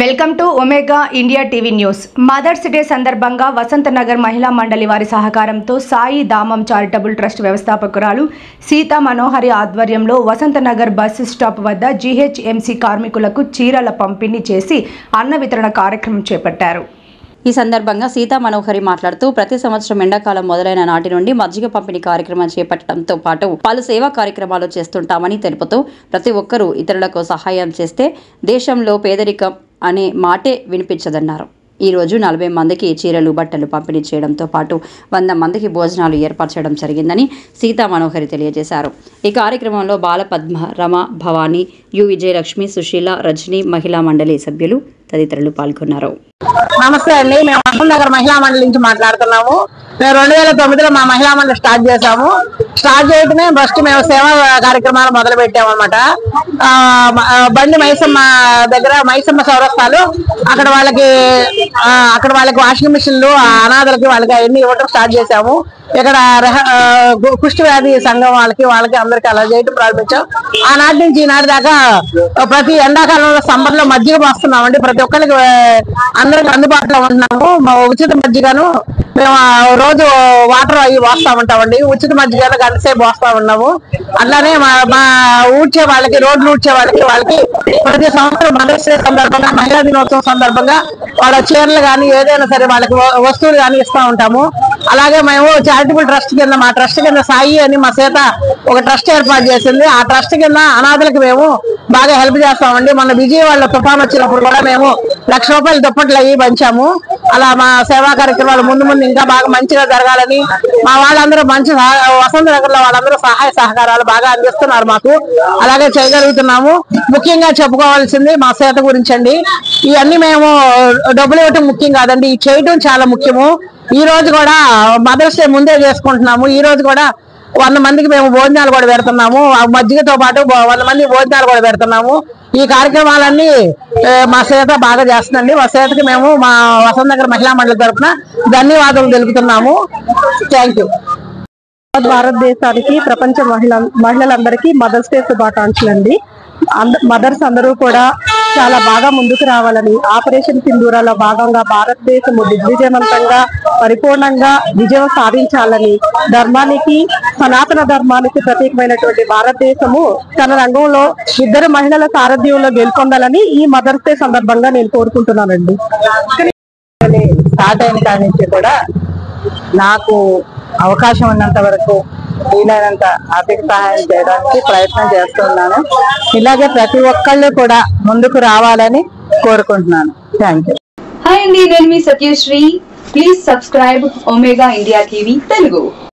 Welcome to Omega India TV news. Mother's Day సందర్భంగా వసంతనగర్ మహిళా మండలి వారి సహకారంతో సాయి దామం చారిటబుల్ ట్రస్ట్ వ్యవస్థాపకురాలు సీతా మనోహరి ఆధ్వర్యంలో వసంతనగర్ బస్సు స్టాప్ వద్ద జీహెచ్ఎంసీ కార్మికులకు చీరల పంపిణీ చేసి అన్న వితరణ కార్యక్రమం చేపట్టారు. ఈ సందర్భంగా సీతా మనోహరి మాట్లాడుతూ ప్రతి సంవత్సరం ఎండాకాలం మొదలైన నాటి నుండి మజ్జిగ పంపిణీ కార్యక్రమం చేపట్టడంతో పాటు పలు సేవా కార్యక్రమాలు చేస్తుంటామని తెలుపుతూ ప్రతి ఒక్కరూ ఇతరులకు సహాయం చేస్తే దేశంలో పేదరికం అనే మాటే వినిపించదన్నారు. ఈరోజు 40 మందికి చీరలు బట్టలు పంపిణీ చేయడంతో పాటు 100 మందికి భోజనాలు ఏర్పరచడం జరిగిందని సీతా మనోహరి తెలియజేశారు. ఈ కార్యక్రమంలో బాలపద్మ, రమ, భవానీ, యు విజయలక్ష్మి, సుశీల, రజని, మహిళా మండలి సభ్యులు తదితరులు పాల్గొన్నారు. నమస్తే అండి, మేము వసంతనగర్ మహిళా మండలి నుంచి మాట్లాడుతున్నాము. మేము 2009లో మా మహిళా మండలి స్టార్ట్ చేసాము. స్టార్ట్ చేయటమే ఫస్ట్ మేము సేవా కార్యక్రమాలు మొదలు పెట్టాము అనమాట. బండి మైసమ్మ దగ్గర మైసమ్మ చౌరస్తాలు అక్కడ వాళ్ళకి వాషింగ్ మిషన్లు అనాథలకి వాళ్ళకి అవన్నీ ఇవ్వడం స్టార్ట్ చేసాము. ఇక్కడ కుష్టి వ్యాధి సంఘం వాళ్ళకి అందరికి అలా చేయడం ప్రారంభించాం. ఆనాటి నుంచి ఈనాటి దాకా ప్రతి ఎండాకాలంలో సమ్మర్ లో మజ్జిగ పోస్తున్నామండి. ప్రతి ఒక్కరికి అందరికి అందుబాటులో ఉంటున్నాము. ఉచిత మజ్జిగను మేము రోజు వాటర్ అవి పోస్తా ఉంటామండి. ఉచిత మజ్జిగను గంటసేపు పోస్తా ఉన్నాము. అట్లానే మా ఊడ్చే వాళ్ళకి, రోడ్లు ఊడ్చే వాళ్ళకి ప్రతి సంవత్సరం మదర్స్ డే సందర్భంగా, మహిళా దినోత్సవం సందర్భంగా వాళ్ళ చీరలు కానీ ఏదైనా సరే వాళ్ళకి వస్తువులు కానీ ఇస్తూ ఉంటాము. అలాగే మేము చారిటబుల్ ట్రస్ట్ కింద, మా ట్రస్ట్ కింద సాయి అని మా సీత ఒక ట్రస్ట్ ఏర్పాటు చేసింది. ఆ ట్రస్ట్ కింద అనాథలకు మేము బాగా హెల్ప్ చేస్తామండి. మన విజయవాడలో తుఫాన్ వచ్చినప్పుడు కూడా మేము ₹1,00,000 దుప్పట్లు అవి పంచాము. అలా మా సేవా కార్యక్రమాలు ముందు ఇంకా బాగా మంచిగా జరగాలని మా వాళ్ళందరూ మంచి వసంతనగర్లో వాళ్ళందరూ సహాయ సహకారాలు బాగా అందిస్తున్నారు మాకు. అలాగే చేయగలుగుతున్నాము. ముఖ్యంగా చెప్పుకోవాల్సింది మా సీత గురించి అండి. ఇవన్నీ మేము డబ్బులు ఇవ్వటం ముఖ్యం కాదండి, ఇది చేయటం చాలా ముఖ్యము. ఈ రోజు కూడా మదర్స్ డే ముందే చేసుకుంటున్నాము. ఈ రోజు కూడా 100 మందికి మేము భోజనాలు కూడా పెడుతున్నాము. మజ్జిగతో పాటు 100 మంది భోజనాలు కూడా పెడుతున్నాము. ఈ కార్యక్రమాలన్నీ మా సీత బాగా చేస్తుందండి. మా సీతకి మేము మా వసంతనగర్ మహిళా మండలి తరఫున ధన్యవాదాలు తెలుపుతున్నాము. Thank you. భారతదేశానికి ప్రపంచ మహిళలందరికీ మదర్స్ డే శుభాకాంక్షలు అండి. మదర్స్ అందరూ కూడా చాలా బాగా ముందుకు రావాలని, ఆపరేషన్ సింధూరాలో భాగంగా భారతదేశము దిగ్విజయవంతంగా పరిపూర్ణంగా విజయం సాధించాలని, ధర్మానికి, సనాతన ధర్మానికి ప్రత్యేకమైనటువంటి భారతదేశము తన రంగంలో 2 మహిళల సారథ్యంలో గెలుపొందాలని ఈ మదర్స్ డే సందర్భంగా నేను కోరుకుంటున్నానండి. స్టార్ట్ అయిన కాడి నుంచి కూడా నాకు అవకాశం ఉన్నంత వరకు వీలైనంత ఆర్థిక సహాయం చేయడానికి ప్రయత్నం చేస్తున్నాను. ఇలాగే ప్రతి ఒక్కళ్ళు కూడా ముందుకు రావాలని కోరుకుంటున్నాను. Thank you. హాయ్ అండి, నేను మీ Satyasree. Please subscribe Omega India TV Telugu.